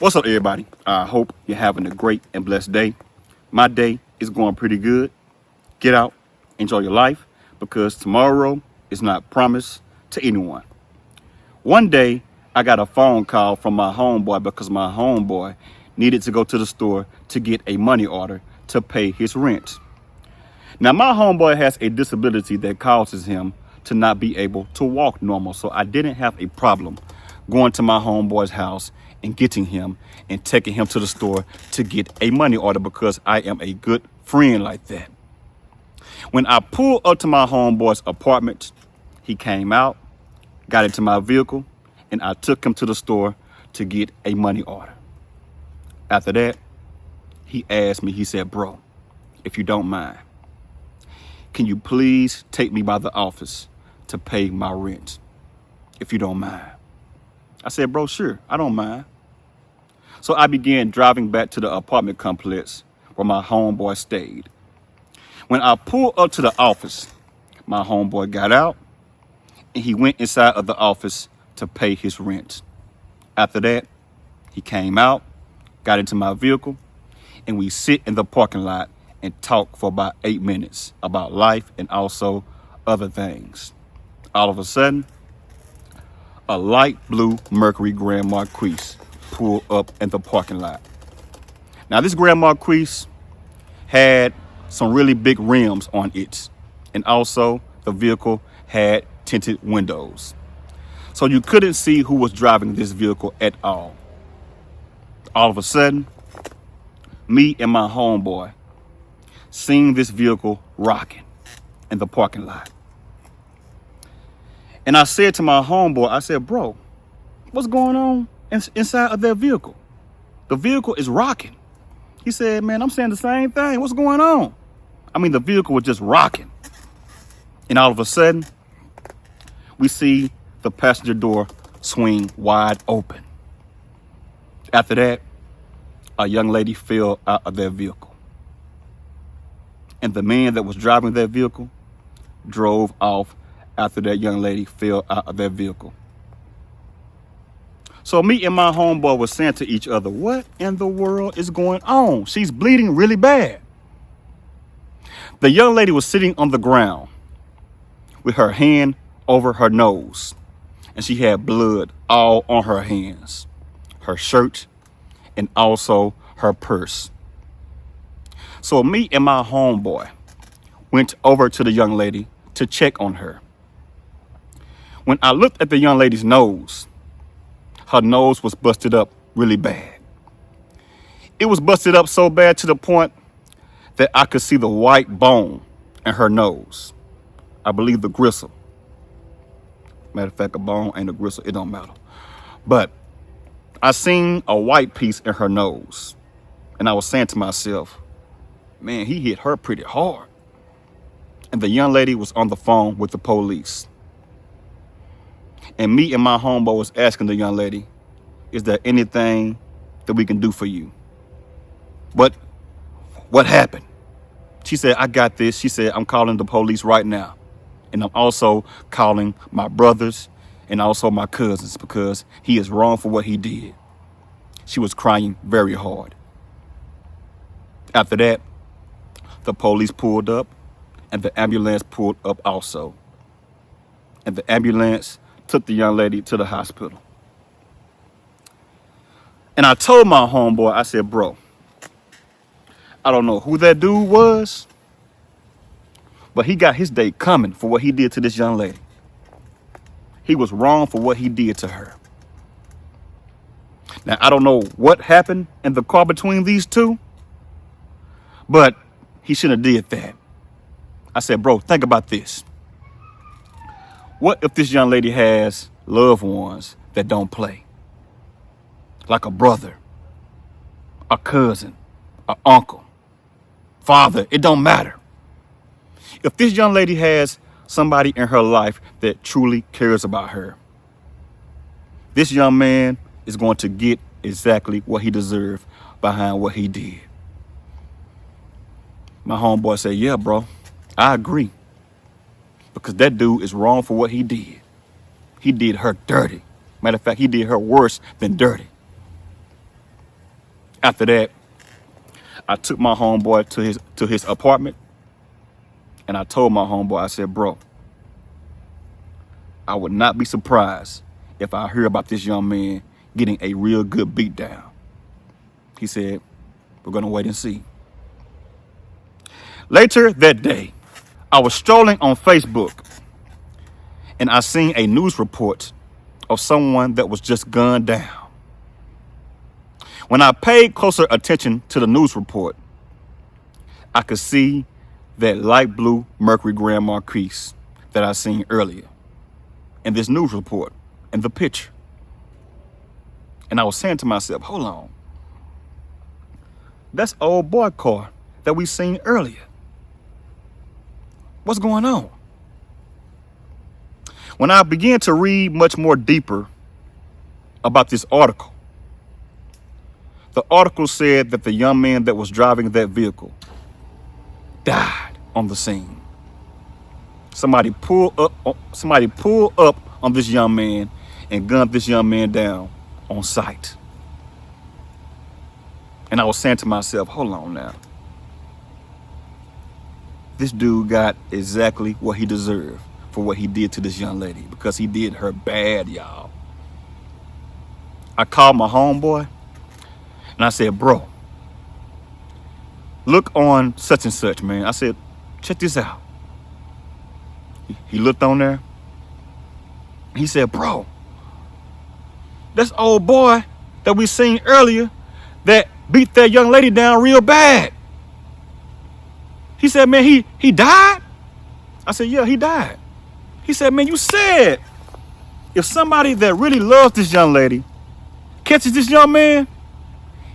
What's up, everybody? I hope you're having a great and blessed day. My day is going pretty good. Get out, enjoy your life, because tomorrow is not promised to anyone. One day, I got a phone call from my homeboy because my homeboy needed to go to the store to get a money order to pay his rent. Now, my homeboy has a disability that causes him to not be able to walk normal, so I didn't have a problem going to my homeboy's house and getting him and taking him to the store to get a money order because I am a good friend like that. When I pulled up to my homeboy's apartment, he came out, got into my vehicle, and I took him to the store to get a money order. After that, he asked me, he said, "Bro, if you don't mind, can you please take me by the office to pay my rent, if you don't mind?" I said, "Bro, sure, I don't mind." So I began driving back to the apartment complex where my homeboy stayed. When I pulled up to the office, my homeboy got out and he went inside of the office to pay his rent. After that, he came out, got into my vehicle, and we sit in the parking lot and talk for about 8 minutes about life and also other things. All of a sudden, a light blue Mercury Grand Marquis pulled up in the parking lot. Now, this Grand Marquis had some really big rims on it, and also the vehicle had tinted windows. So you couldn't see who was driving this vehicle at all. All of a sudden, me and my homeboy seen this vehicle rocking in the parking lot. And I said to my homeboy, I said, "Bro, what's going on inside of that vehicle? The vehicle is rocking." He said, "Man, I'm saying the same thing. What's going on?" I mean, the vehicle was just rocking. And all of a sudden, we see the passenger door swing wide open. After that, a young lady fell out of their vehicle. And the man that was driving that vehicle drove off after that young lady fell out of that vehicle. So me and my homeboy were saying to each other, "What in the world is going on? She's bleeding really bad." The young lady was sitting on the ground with her hand over her nose, and she had blood all on her hands, her shirt, and also her purse. So me and my homeboy went over to the young lady to check on her. When I looked at the young lady's nose, her nose was busted up really bad. It was busted up so bad to the point that I could see the white bone in her nose. I believe the gristle. Matter of fact, a bone ain't a gristle, it don't matter. But I seen a white piece in her nose. And I was saying to myself, man, he hit her pretty hard. And the young lady was on the phone with the police. And me and my homeboy was asking the young lady, "Is there anything that we can do for you?" What happened? She said, "I got this." She said, "I'm calling the police right now. And I'm also calling my brothers and also my cousins because he is wrong for what he did." She was crying very hard. After that, the police pulled up and the ambulance pulled up also. And the ambulance took the young lady to the hospital. And I told my homeboy, I said, "Bro, I don't know who that dude was, but he got his day coming for what he did to this young lady. He was wrong for what he did to her." Now, I don't know what happened in the car between these two, but he shouldn't have did that. I said, "Bro, think about this. What if this young lady has loved ones that don't play? Like a brother, a cousin, an uncle, father, it don't matter. If this young lady has somebody in her life that truly cares about her, this young man is going to get exactly what he deserved behind what he did." My homeboy said, "Yeah, bro, I agree. Because that dude is wrong for what he did. He did her dirty. Matter of fact, he did her worse than dirty." After that, I took my homeboy to his apartment, and I told my homeboy, I said, bro, I would not be surprised if I hear about this young man getting a real good beat down. He said, we're gonna wait and see. Later that day, I was strolling on Facebook, and I seen a news report of someone that was just gunned down. When I paid closer attention to the news report, I could see that light blue Mercury Grand Marquis that I seen earlier in this news report and the picture. And I was saying to myself, hold on. That's old boy car that we seen earlier. What's going on? When I began to read much more deeper about this article, the article said that the young man that was driving that vehicle died on the scene. Somebody pulled up on this young man and gunned this young man down on sight. And I was saying to myself, hold on now. This dude got exactly what he deserved for what he did to this young lady, because he did her bad, y'all. I called my homeboy and I said, bro, look on such and such, man. I said, check this out. He looked on there. He said, bro, that's old boy that we seen earlier that beat that young lady down real bad. He said, man, he died? I said, yeah, he died. He said, man, you said if somebody that really loves this young lady catches this young man,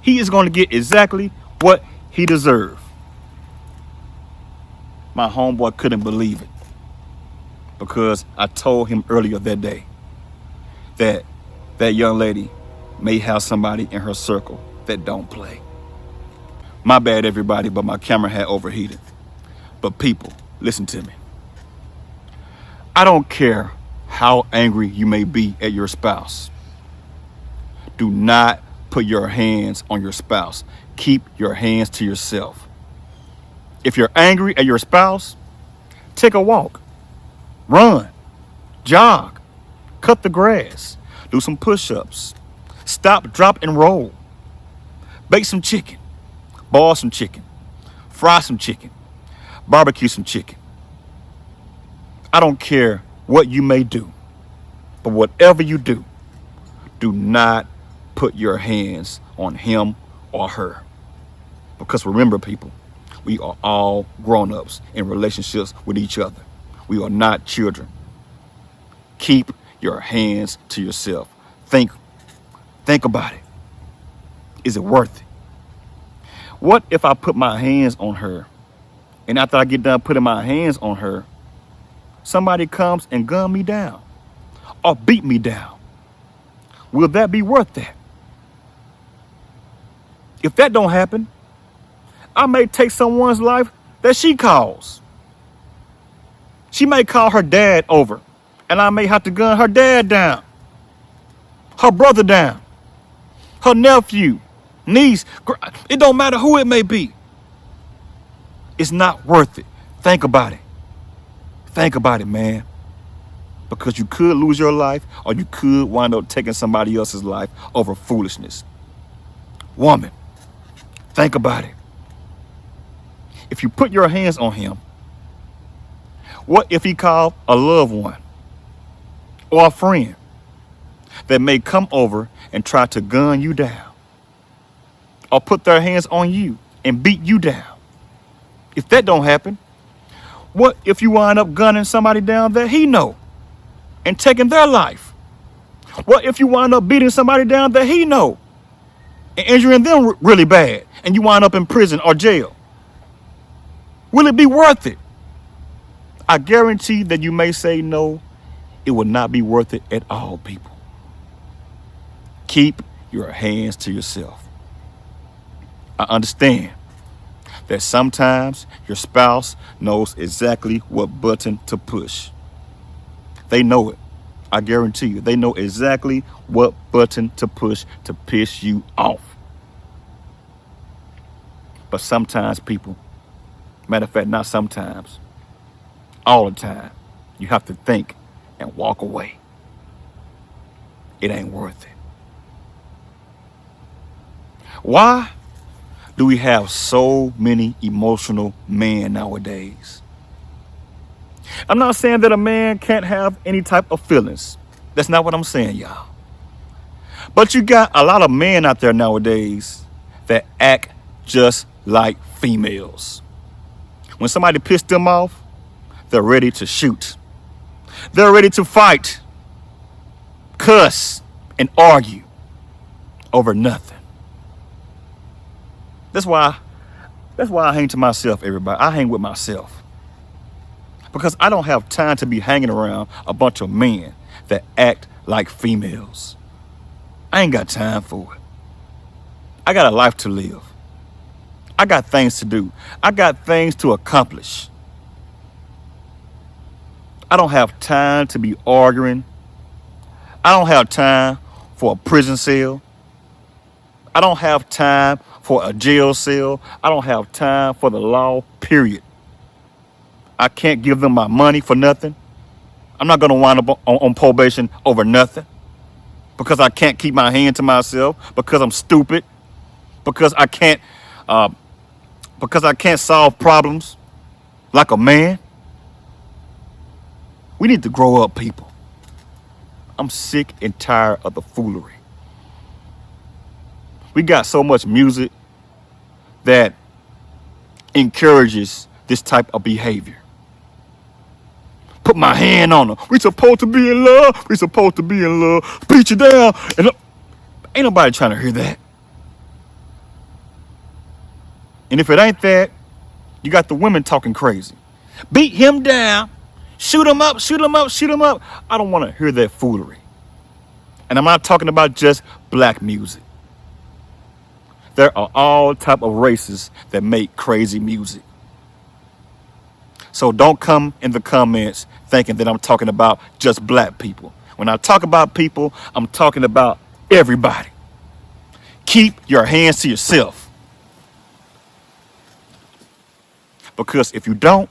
he is going to get exactly what he deserves. My homeboy couldn't believe it, because I told him earlier that day that that young lady may have somebody in her circle that don't play. My bad, everybody, but my camera had overheated. But people, listen to me. I don't care how angry you may be at your spouse. Do not put your hands on your spouse. Keep your hands to yourself. If you're angry at your spouse, take a walk, run, jog, cut the grass, do some push-ups, stop, drop, and roll, bake some chicken, boil some chicken, fry some chicken, barbecue some chicken. I don't care what you may do, but whatever you do, do not put your hands on him or her. Because remember, people, we are all grown-ups in relationships with each other. We are not children. Keep your hands to yourself. Think about it. Is it worth it? What if I put my hands on her, and after I get done putting my hands on her, somebody comes and gun me down or beat me down? Will that be worth that? If that don't happen, I may take someone's life that she calls. She may call her dad over, and I may have to gun her dad down, her brother down, her nephew, niece. It don't matter who it may be. It's not worth it. Think about it. Think about it, man. Because you could lose your life, or you could wind up taking somebody else's life over foolishness. Woman, think about it. If you put your hands on him, what if he called a loved one or a friend that may come over and try to gun you down, or put their hands on you and beat you down? If that don't happen, what if you wind up gunning somebody down that he know and taking their life? What if you wind up beating somebody down that he know and injuring them really bad, and you wind up in prison or jail? Will it be worth it? I guarantee that you may say no, it will not be worth it at all, people. Keep your hands to yourself. I understand that sometimes your spouse knows exactly what button to push. They know it. I guarantee you, they know exactly what button to push to piss you off. But sometimes people, matter of fact, not sometimes, all the time, you have to think and walk away. It ain't worth it. Why do we have so many emotional men nowadays? I'm not saying that a man can't have any type of feelings. That's not what I'm saying, y'all. But you got a lot of men out there nowadays that act just like females. When somebody pissed them off, they're ready to shoot. They're ready to fight, cuss, and argue over nothing. That's why I hang to myself, everybody. I hang with myself. Because I don't have time to be hanging around a bunch of men that act like females. I ain't got time for it. I got a life to live. I got things to do. I got things to accomplish. I don't have time to be arguing. I don't have time for a prison cell. I don't have time for a jail cell. I don't have time for the law, period. I can't give them my money for nothing. I'm not going to wind up on probation over nothing because I can't keep my hand to myself, because I'm stupid, because I can't solve problems like a man. We need to grow up, people. I'm sick and tired of the foolery. We got so much music that encourages this type of behavior. Put my hand on her. We supposed to be in love. We supposed to be in love. Beat you down. And ain't nobody trying to hear that. And if it ain't that, you got the women talking crazy. Beat him down. Shoot him up, shoot him up, shoot him up. I don't want to hear that foolery. And I'm not talking about just black music. There are all type of races that make crazy music. So don't come in the comments thinking that I'm talking about just black people. When I talk about people, I'm talking about everybody. Keep your hands to yourself. Because if you don't,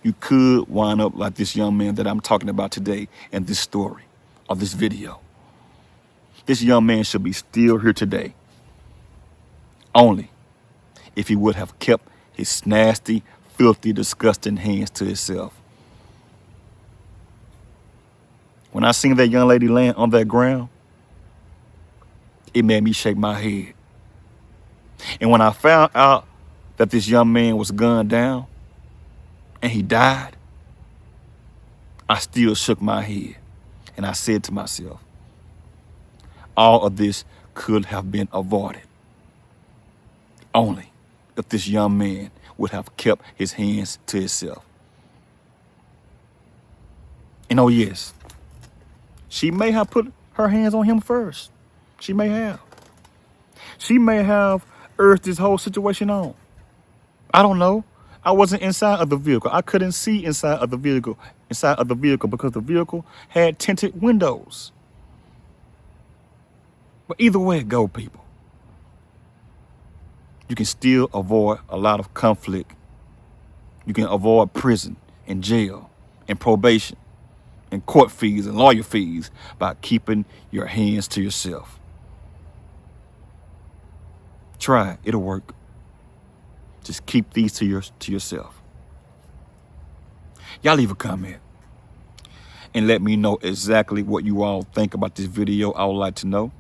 you could wind up like this young man that I'm talking about today in this story or this video. This young man should be still here today only if he would have kept his nasty, filthy, disgusting hands to himself. When I seen that young lady laying on that ground, it made me shake my head. And when I found out that this young man was gunned down and he died, I still shook my head and I said to myself, all of this could have been avoided only if this young man would have kept his hands to himself. And oh yes, she may have put her hands on him first. She may have. She may have urged this whole situation on. I don't know. I wasn't inside of the vehicle. I couldn't see inside of the vehicle because the vehicle had tinted windows. But either way it go, people, you can still avoid a lot of conflict. You can avoid prison and jail and probation and court fees and lawyer fees by keeping your hands to yourself. Try it. It'll work. Just keep these to yourself. Y'all leave a comment and let me know exactly what you all think about this video. I would like to know.